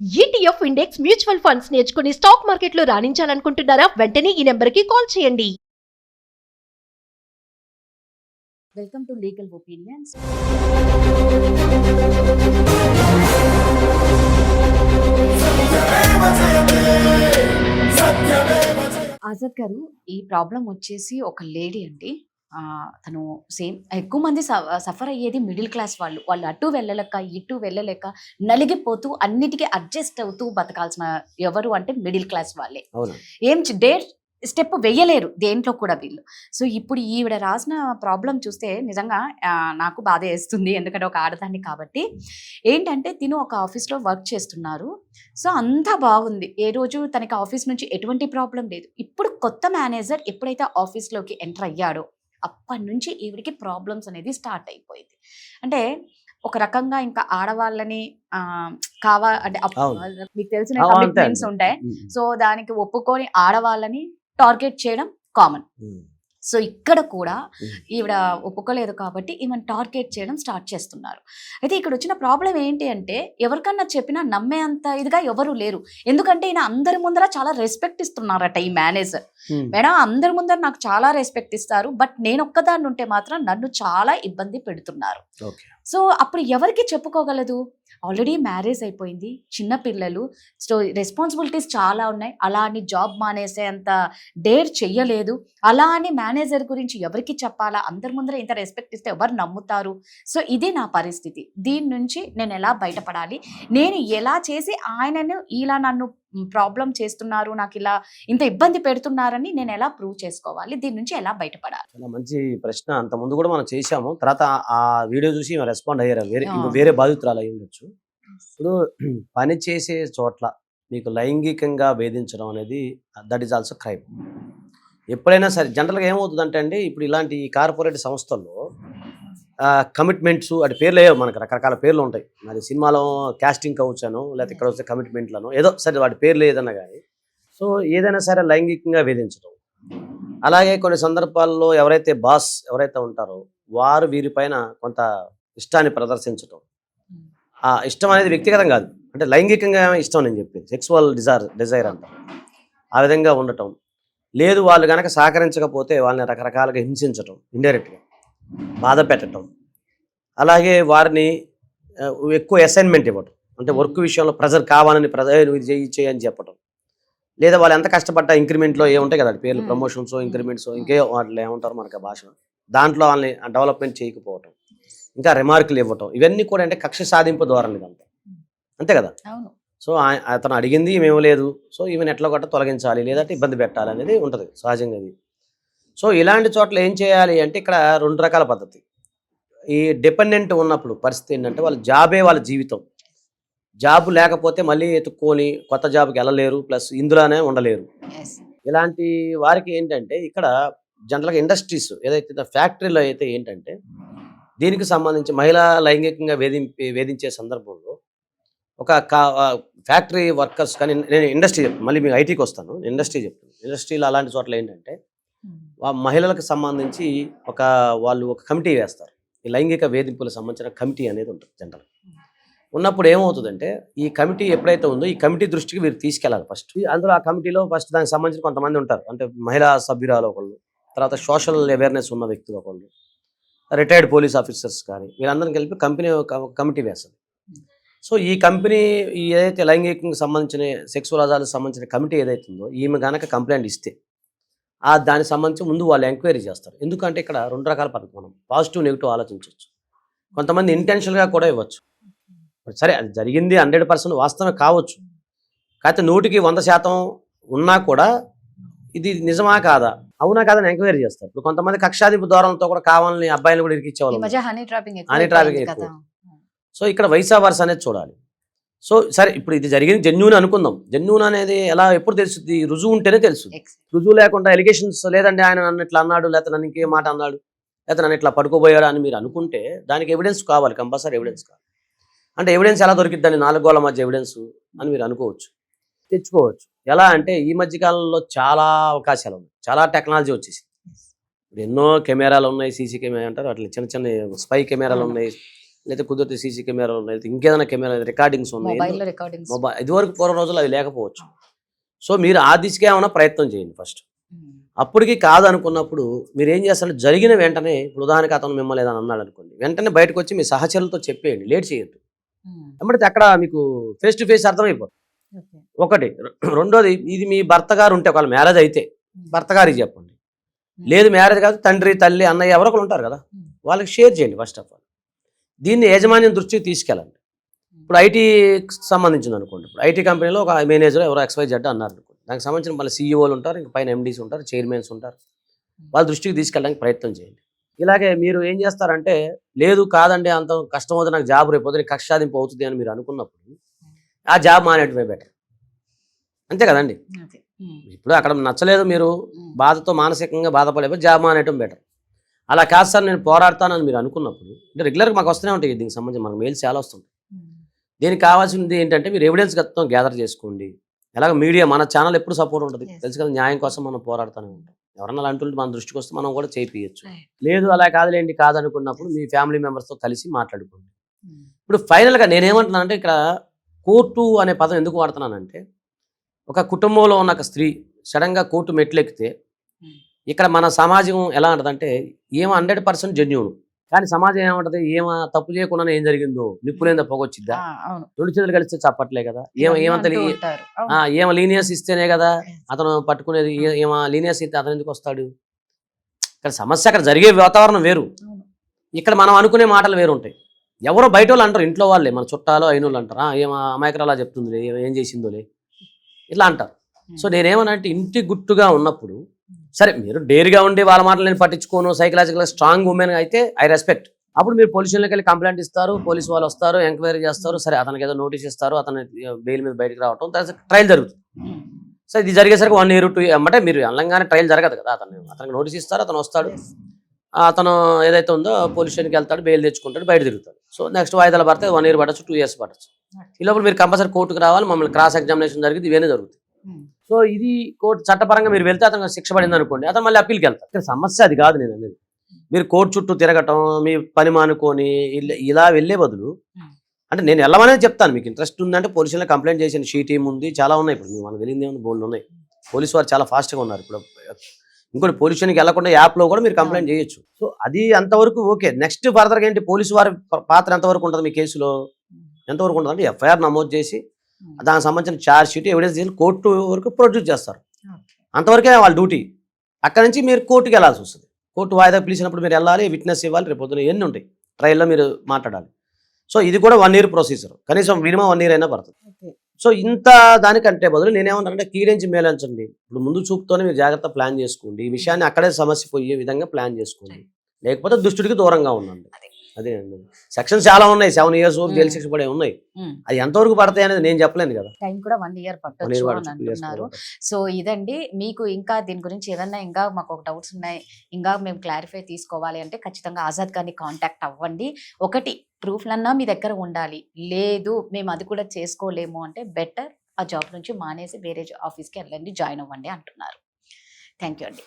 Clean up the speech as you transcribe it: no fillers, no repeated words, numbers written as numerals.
ETF index mutual funds నేర్చుకుని stock మార్కెట్లో రాణించాలనుకుంటున్నారా? వెంటనే ఈ నెంబర్కి కాల్ చేయండి. Welcome to legal opinions. Azad గారు, ఈ ప్రాబ్లం వచ్చేసి ఒక లేడీ అండి. తను సేమ్ ఎక్కువ మంది సఫర్ అయ్యేది మిడిల్ క్లాస్ వాళ్ళు అటు వెళ్ళలేక ఇటు వెళ్ళలేక నలిగిపోతూ అన్నిటికీ అడ్జస్ట్ అవుతూ బతకాల్సిన ఎవరు అంటే మిడిల్ క్లాస్ వాళ్ళే. ఏం స్టెప్ వెయ్యలేరు దేంట్లో కూడా వీళ్ళు. సో ఇప్పుడు ఈవిడ రాసిన ప్రాబ్లం చూస్తే నిజంగా నాకు బాధ వేస్తుంది, ఎందుకంటే ఒక ఆడదాన్ని కాబట్టి. ఏంటంటే తిను ఒక ఆఫీస్లో వర్క్ చేస్తున్నారు. సో అంతా బాగుంది, ఏ రోజు తనకి ఆఫీస్ నుంచి ఎటువంటి ప్రాబ్లం లేదు. ఇప్పుడు కొత్త మేనేజర్ ఎప్పుడైతే ఆఫీస్లోకి ఎంటర్ అయ్యాడో అప్పటి నుంచి ఈవిడికి ప్రాబ్లమ్స్ అనేది స్టార్ట్ అయిపోయింది. అంటే ఒక రకంగా ఇంకా ఆడవాళ్ళని అంటే మీకు తెలిసిన కమిట్మెంట్స్ ఉంటాయి. సో దానికి ఒప్పుకొని ఆడవాళ్ళని టార్గెట్ చేయడం కామన్. సో ఇక్కడ కూడా ఈవిడ ఒప్పుకోలేదు కాబట్టి ఈమెను టార్గెట్ చేయడం స్టార్ట్ చేస్తున్నారు. అయితే ఇక్కడ వచ్చిన ప్రాబ్లం ఏంటి అంటే, ఎవరికన్నా చెప్పినా నమ్మే అంత ఇదిగా ఎవరు లేరు. ఎందుకంటే ఈయన అందరి ముందర చాలా రెస్పెక్ట్ ఇస్తున్నారట ఈ మేనేజర్. మేడం, అందరి ముందర నాకు చాలా రెస్పెక్ట్ ఇస్తారు, బట్ నేను ఒక్కదాన్ని ఉంటే మాత్రం నన్ను చాలా ఇబ్బంది పెడుతున్నారు. సో అప్పుడు ఎవరికి చెప్పుకోగలదు? ఆల్రెడీ మ్యారేజ్ అయిపోయింది, చిన్న పిల్లలు, సో రెస్పాన్సిబిలిటీస్ చాలా ఉన్నాయి. అలా అని జాబ్ మానేసే అంత డేర్ చెయ్యలేదు. అలా అని మేనేజర్ గురించి ఎవరికి చెప్పాలా? అందరి ముందర ఇంత రెస్పెక్ట్ ఇస్తే ఎవరు నమ్ముతారు? సో ఇది నా పరిస్థితి. దీని నుంచి నేను ఎలా బయటపడాలి? నేను ఎలా చేసి ఆయనను ఇలా నన్ను ప్రాబ్లం చేస్తున్నారు, నాకు ఇలా ఇంత ఇబ్బంది పెడుతున్నారని నేను ఎలా ప్రూవ్ చేసుకోవాలి? దీని నుంచి ఎలా బయటపడాలి? చాలా మంచి ప్రశ్న. అంత ముందు కూడా మనం చేశాము. తర్వాత ఆ వీడియో చూసి రెస్పాండ్ అయ్యారు. వేరే బాధితురాలు అయి ఉండొచ్చు. ఇప్పుడు పని చేసే చోట్ల మీకు లైంగికంగా వేధించడం అనేది దట్ ఈజ్ ఆల్సో క్రైమ్. ఎప్పుడైనా సరే జనరల్గా ఏమవుతుందంటే అండి, ఇప్పుడు ఇలాంటి కార్పొరేట్ సంస్థల్లో కమిట్మెంట్స్ అంటే పేర్లు అయ్యో, మనకు రకరకాల పేర్లు ఉంటాయి. అది సినిమాలో క్యాస్టింగ్ కౌచ్ను, లేకపోతే ఇక్కడ వస్తే కమిట్మెంట్లను, ఏదో సరే వాటి పేర్లు ఏదన్నా కానీ. సో ఏదైనా సరే లైంగికంగా వేధించడం. అలాగే కొన్ని సందర్భాల్లో ఎవరైతే ఉంటారో వారు వీరిపైన కొంత ఇష్టాన్ని ప్రదర్శించడం. ఆ ఇష్టం అనేది వ్యక్తిగతం కాదు, అంటే లైంగికంగా ఇష్టం నేను చెప్పింది, సెక్సువల్ డిజైర్ అంటారు. ఆ విధంగా ఉండటం. లేదు వాళ్ళు కనుక సహకరించకపోతే వాళ్ళని రకరకాలుగా హింసించటం, ఇండైరెక్ట్గా బాధ పెట్టడం. అలాగే వారిని ఎక్కువ అసైన్మెంట్ ఇవ్వటం, అంటే వర్క్ విషయంలో ప్రెజర్ కావాలని చేయని చెప్పటం. లేదా వాళ్ళు ఎంత కష్టపడ్డా ఇంక్రిమెంట్లో ఏముంటాయి కదా పేర్లు, ప్రమోషన్స్, ఇంక్రిమెంట్స్, ఇంకే వాటిలో ఏమంటారు మనకు భాష, దాంట్లో వాళ్ళని డెవలప్మెంట్ చేయకపోవటం, ఇంకా రిమార్కులు ఇవ్వటం. ఇవన్నీ కూడా అంటే కక్ష సాధింపు ధోరణి ఇదంతా, అంతే కదా. సో అతను అడిగింది మేము లేదు, సో ఈమెను ఎట్లా కొట్ట తొలగించాలి, లేదంటే ఇబ్బంది పెట్టాలి అనేది ఉంటుంది సహజంగా అది. సో ఇలాంటి చోట్ల ఏం చేయాలి అంటే, ఇక్కడ రెండు రకాల పద్ధతి. ఈ డిపెండెంట్ ఉన్నప్పుడు పరిస్థితి ఏంటంటే, వాళ్ళ జాబే వాళ్ళ జీవితం. జాబ్ లేకపోతే మళ్ళీ ఎత్తుక్కొని కొత్త జాబ్కి వెళ్ళలేరు, ప్లస్ ఇందులోనే ఉండలేరు. ఇలాంటి వారికి ఏంటంటే, ఇక్కడ జనరల్గా ఇండస్ట్రీస్ ఏదైతే ఫ్యాక్టరీలో అయితే ఏంటంటే, దీనికి సంబంధించి మహిళా లైంగికంగా వేధించే సందర్భంలో ఒక ఫ్యాక్టరీ వర్కర్స్ కానీ, నేను ఇండస్ట్రీ చెప్తాను, మళ్ళీ మీకు ఐటీకి వస్తాను, ఇండస్ట్రీ చెప్తాను. ఇండస్ట్రీలో అలాంటి చోట్ల ఏంటంటే మహిళలకు సంబంధించి వాళ్ళు ఒక కమిటీ వేస్తారు. ఈ లైంగిక వేధింపులకు సంబంధించిన కమిటీ అనేది ఉంటుంది జనరల్. ఉన్నప్పుడు ఏమవుతుందంటే, ఈ కమిటీ ఎప్పుడైతే ఉందో ఈ కమిటీ దృష్టికి వీరు తీసుకెళ్ళాలి ఫస్ట్. అందులో ఆ కమిటీలో ఫస్ట్ దానికి సంబంధించిన కొంతమంది ఉంటారు, అంటే మహిళా సభ్యురాలు ఒకళ్ళు, తర్వాత సోషల్ అవేర్నెస్ ఉన్న వ్యక్తులు ఒకళ్ళు, రిటైర్డ్ పోలీస్ ఆఫీసర్స్ కానీ, వీళ్ళందరినీ కలిపి కమిటీ వేస్తుంది. సో ఈ కంపెనీ ఏదైతే లైంగికంగా సంబంధించిన సెక్సువల్ అజాలకు సంబంధించిన కమిటీ ఏదైతే ఉందో, ఈమె కనుక కంప్లైంట్ ఇస్తే దానికి సంబంధించి ముందు వాళ్ళు ఎంక్వైరీ చేస్తారు. ఎందుకంటే ఇక్కడ రెండు రకాల పద్ధతి, మనం పాజిటివ్ నెగిటివ్ ఆలోచించవచ్చు. కొంతమంది ఇంటెన్షనల్గా కూడా ఇవ్వచ్చు. సరే అది జరిగింది 100% వాస్తవం కావచ్చు, కాకపోతే 100% ఉన్నా కూడా ఇది నిజమా కాదా, అవునా కాదని ఎంక్వైరీ చేస్తారు. ఇప్పుడు కొంతమంది కక్షాధిప ధోరణితో కూడా కావాలని అబ్బాయిలు కూడా ఇరికిచ్చేవాళ్ళు, హనీ ట్రాపింగ్ ఎక్కువ. సో ఇక్కడ వైసా వర్స అనేది చూడాలి. సో సరే ఇప్పుడు ఇది జరిగింది జెన్యూన్ అనుకుందాం. జెన్యూన్ అనేది ఎప్పుడు తెలుస్తుంది? రుజువు ఉంటేనే తెలుస్తుంది. రుజువు లేకుండా ఎలిగేషన్స్, లేదంటే ఆయన నన్ను ఇట్లా అన్నాడు, లేకపోతే నన్ను ఇంకే మాట అన్నాడు, లేకపోతే నన్ను ఇట్లా పడుకోబోయాడు అని మీరు అనుకుంటే దానికి ఎవిడెన్స్ కావాలి, కంపల్సరీ ఎవిడెన్స్ కావాలి. అంటే ఎవిడెన్స్ ఎలా దొరికిద్దని 4 గోళ్ల మధ్య ఎవిడెన్స్ అని మీరు అనుకోవచ్చు, తెచ్చుకోవచ్చు. ఎలా అంటే ఈ మధ్యకాలంలో చాలా అవకాశాలు ఉన్నాయి, చాలా టెక్నాలజీ వచ్చేసింది. ఎన్నో కెమెరాలు ఉన్నాయి, సీసీ కెమెరా అంటారు, అట్లా చిన్న చిన్న స్పై కెమెరాలు ఉన్నాయి, లేదా కుదిరితే సీసీ కెమెరాలు లేదా ఇంకేదైనా కెమెరా రికార్డింగ్స్ ఉన్నాయి. మొబైల్లో రికార్డింగ్స్. మొబైల్ ఇదివరకు పూర్వ రోజుల్లో అవి లేకపోవచ్చు. సో మీరు ఆ దిశగా ఏమైనా ప్రయత్నం చేయండి ఫస్ట్. అప్పటికి కాదు అనుకున్నప్పుడు మీరు ఏం చేస్తారు, జరిగిన వెంటనే ఇప్పుడు ఉదాహరణకి అతను మిమ్మల్ని ఏదైనా అన్నాడు అనుకోండి, వెంటనే బయటకు వచ్చి మీ సహచరులతో చెప్పేయండి, లేట్ చేయొద్దు. అంటే అక్కడ మీకు ఫేస్ టు ఫేస్ అర్థమైపోతుంది. ఒకటి. రెండోది, ఇది మీ భర్త గారు ఉంటే ఒకవేళ మ్యారేజ్ అయితే భర్త గారికి చెప్పండి. లేదు మ్యారేజ్ కాదు, తండ్రి తల్లి అన్నయ్య ఎవరో ఒకరు ఉంటారు కదా, వాళ్ళకి షేర్ చేయండి ఫస్ట్ ఆఫ్ ఆల్. దీన్ని యాజమాన్యం దృష్టికి తీసుకెళ్ళండి. ఇప్పుడు ఐటీకి సంబంధించింది అనుకోండి, ఇప్పుడు ఐటీ కంపెనీలో ఒక మేనేజర్ ఎవరో XYZ అన్నారు అనుకోండి, దానికి సంబంధించిన మళ్ళీ సీఈఓలు ఉంటారు, ఇంక పైన MDs ఉంటారు, చైర్మన్స్ ఉంటారు, వాళ్ళ దృష్టికి తీసుకెళ్ళడానికి ప్రయత్నం చేయండి. ఇలాగే మీరు ఏం చేస్తారంటే, లేదు కాదండి అంత కష్టం అవుతుంది, నాకు జాబ్ రేపు పొద్దున కక్ష సాధింపు అవుతుంది అని మీరు అనుకున్నప్పుడు ఆ జాబ్ మానేయటమే బెటర్. అంతే కదండి. ఇప్పుడు అక్కడ నచ్చలేదు, మీరు బాధతో మానసికంగా బాధపడేప్పుడు జాబ్ మానేయటం బెటర్. అలా కాదు సార్ నేను పోరాడతానని మీరు అనుకున్నప్పుడు, అంటే రెగ్యులర్గా మాకు వస్తూనే ఉంటాయి దీనికి సంబంధించి, మనకు మెయిల్స్ చాలా వస్తుంటాయి. దీనికి కావాల్సింది ఏంటంటే మీరు ఎవిడెన్స్ గతం గ్యాదర్ చేసుకోండి. ఎలాగ మీడియా మన ఛానల్ ఎప్పుడు సపోర్ట్ ఉంటుంది, తెలుసు కదా, న్యాయం కోసం మనం పోరాడుతూనే ఉంటాం. ఎవరన్నా అలాంటి మన దృష్టికి వస్తే మనం కూడా చేయించచ్చు. లేదు అలా కాదులేండి కాదనుకున్నప్పుడు మీ ఫ్యామిలీ మెంబర్స్తో కలిసి మాట్లాడుకోండి. ఇప్పుడు ఫైనల్గా నేనేమంటున్నానంటే, ఇక్కడ కోర్టు అనే పదం ఎందుకు వాడుతున్నానంటే, ఒక కుటుంబంలో ఉన్న ఒక స్త్రీ సడన్గా కోర్టు మెట్లెక్కితే ఇక్కడ మన సమాజం ఎలా ఉంటుందంటే, ఏమో 100% జెన్యూన్, కానీ సమాజం ఏమంటది, ఏమో తప్పు చేయకుండా ఏం జరిగిందో నిప్పులేందో పొగొచ్చిద్దా, రెండు చేతులు కలిస్తే చప్పట్లే కదా, ఏమంత ఏమో లీనియన్స్ ఇస్తేనే కదా అతను పట్టుకునేది, ఏమో లీనియన్స్ ఇస్తే అతను ఎందుకు వస్తాడు. ఇక్కడ సమస్య అక్కడ జరిగే వాతావరణం వేరు, ఇక్కడ మనం అనుకునే మాటలు వేరు ఉంటాయి. ఎవరో బయట వాళ్ళు అంటారు, ఇంట్లో వాళ్ళే మన చుట్టాలు అయిన వాళ్ళు అంటారు, ఏమో అమాయకురాలా చెప్తుందిలే, ఏం చేసిందోలే ఇట్లా అంటారు. సో నేనేమనంటే, ఇంటి గుట్టుగా ఉన్నప్పుడు సరే మీరు డేర్గా ఉండి వాళ్ళ మాటలు నేను పట్టించుకోను, సైకలాజికల్గా స్ట్రాంగ్ ఉమెన్ అయితే ఐ రెస్పెక్ట్. అప్పుడు మీరు పోలీస్ స్టేషన్లోకి వెళ్ళి కంప్లైంట్ ఇస్తారు, పోలీసు వాళ్ళు వస్తారు, ఎంక్వైరీ చేస్తారు, సరే అతనికి ఏదో నోటీస్ ఇస్తారు, అతను బెయిల్ మీద బయటకు రావటం, ట్రయల్ జరుగుతుంది. సో ఇది జరిగేసరికి 1 year 2 years అంటే మీరు అనగానే ట్రయల్ జరగదు కదా, అతనికి నోటీస్ ఇస్తారు, అతను వస్తాడు, అతను ఏదైతే ఉందో పోలీస్ స్టేషన్కి వెళ్తాడు, బెయిల్ తెచ్చుకుంటాడు, బయట తిరుగుతాడు. సో నెక్స్ట్ వాయిదాలు పడితే 1 year పడచ్చు, 2 years పడచ్చు. ఈ లోపల మీరు కంపల్సరీ కోర్టుకు రావాలి, మమ్మల్ని క్రాస్ ఎగ్జామినేషన్ జరిగింది, ఇవన్నీ జరుగుతుంది. సో ఇది కోర్టు చట్టపరంగా మీరు వెళ్తే అతను శిక్ష పడింది అనుకోండి, అతను మళ్ళీ అప్పీల్కి వెళ్తారు. ఇక్కడ సమస్య అది కాదు నేను అనేది. మీరు కోర్టు చుట్టూ తిరగటం, మీ పని మానుకొని ఇలా వెళ్ళే బదులు, అంటే నేను వెళ్ళమనేది చెప్తాను, మీకు ఇంట్రెస్ట్ ఉందంటే పోలీసులో కంప్లైంట్ చేసిన షీ టీమ్ ఉంది, చాలా ఉన్నాయి. ఇప్పుడు మనకు వెళ్ళింది ఏముంది, బోల్డ్ ఉన్నాయి. పోలీసు వారు చాలా ఫాస్ట్గా ఉన్నారు. ఇప్పుడు ఇంకోటి పోలీస్ స్టేషన్కి వెళ్ళకుండా యాప్లో కూడా మీరు కంప్లైంట్ చేయొచ్చు. సో అది అంతవరకు ఓకే. నెక్స్ట్ ఫర్దర్గా ఏంటి, పోలీసు వారి పాత్ర ఎంతవరకు ఉంటుంది మీ కేసులో, ఎంతవరకు ఉంటుంది అంటే FIR నమోదు చేసి దానికి సంబంధించిన ఛార్జ్ షీట్ ఎవిడెన్స్ చేసి కోర్టు వరకు ప్రొడ్యూస్ చేస్తారు. అంతవరకే వాళ్ళ డ్యూటీ. అక్కడ నుంచి మీరు కోర్టుకి వెళ్ళాల్సి వస్తుంది. కోర్టు వాయిదా పిలిచినప్పుడు మీరు వెళ్ళాలి, విట్నెస్ ఇవ్వాలి, రేపు పొద్దున ఎన్ని ఉంటాయి, ట్రయల్లో మీరు మాట్లాడాలి. సో ఇది కూడా 1 year ప్రొసీజర్, కనీసం మినిమం 1 year అయినా పడుతుంది. సో ఇంత దానికంటే బదులు నేనేమంటానంటే, కీరించి మేలంచండి. ఇప్పుడు ముందు చూపుతోనే మీరు జాగ్రత్త ప్లాన్ చేసుకోండి, ఈ విషయాన్ని అక్కడే సమస్య పోయే విధంగా ప్లాన్ చేసుకోండి, లేకపోతే దుష్టుడికి దూరంగా ఉండండి. అదే సెక్షన్స్ చాలా ఉన్నాయి, 7 years వరకు జైలు శిక్ష పడే ఉన్నాయి. అది ఎంతవరకు పడతాయి అనేది నేను చెప్పలేను కదా, టైం కూడా 1 year పట్టొచ్చు అని అంటున్నారు. సో ఇదండి, మీకు ఇంకా దీని గురించి ఏదన్నా ఇంకా మాకు ఒక డౌట్స్ ఉన్నాయి, ఇంకా మేము క్లారిఫై తీసుకోవాలి అంటే ఖచ్చితంగా ఆజాద్ గారిని కాంటాక్ట్ అవ్వండి. ఒకటి ప్రూఫ్లన్నా మీ దగ్గర ఉండాలి, లేదు మేము అది కూడా చేసుకోలేము అంటే బెటర్ ఆ జాబ్ నుంచి మానేసి వేరే ఆఫీస్కి వెళ్ళండి, జాయిన్ అవ్వండి అంటున్నారు. థ్యాంక్ యూ అండి.